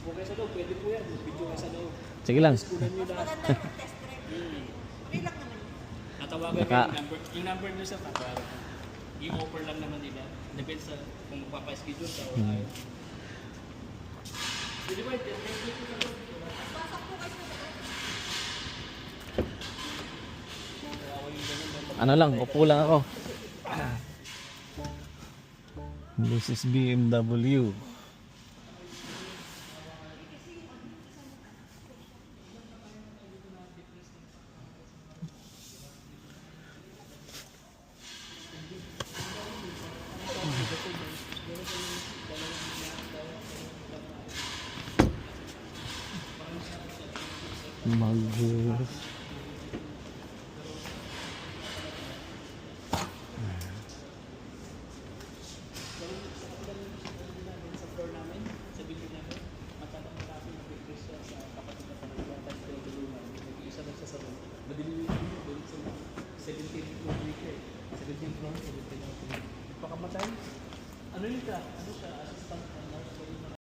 Okay sa loob, pwede po yan. Video kayo sa loob. Sige lang. Tapos kunan nyo lahat. Maganda yung test drive. Okay lang naman yun. Natawagan Baka- yung number. Yung number nyo sa tatawagan. Yung offer lang naman nila. Depende sa kung magpapa-schedule sa o ayaw. Pwede ba yung test drive po sa loob? Pasok po kayo sa loob. Ano lang, upo lang ako. This is BMW. Mag... Sa floor namin, sa building namin, matatang marami nag-request siya sa kapatid na panagilan at tulungan. Nag-iisa lang siya sa room. Madilim yung room doon sa 17th floor dito eh. 17th floor, 17th floor. Pagkamatay, ano yun ka? Ano siya? Assistant nurse?